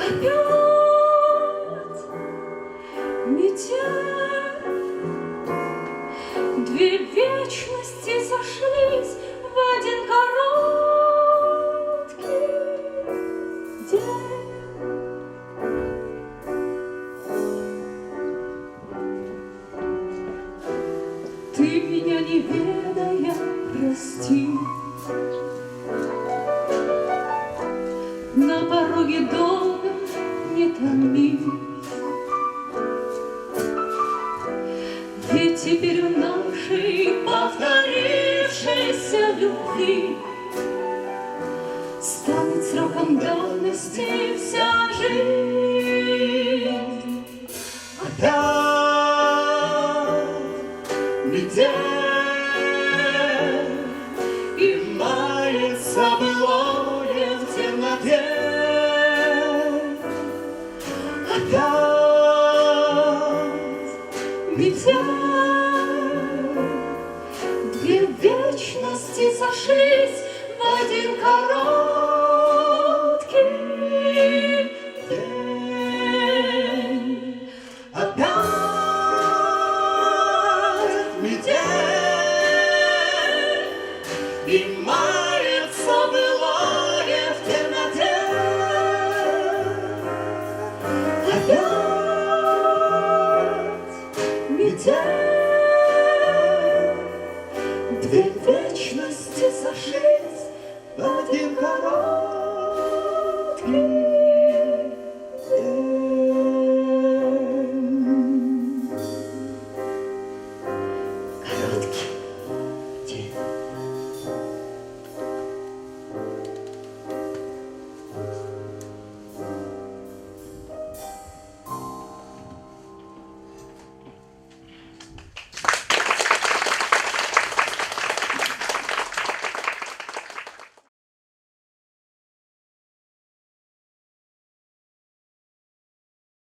опять метель. Две вечности сошлись в один короткий день. Ты меня не ведая, прости. На пороге дома не томи. Ведь теперь в нашей повторившейся любви станет сроком давности вся жизнь. Опять метель и мается былое в темноте. Опять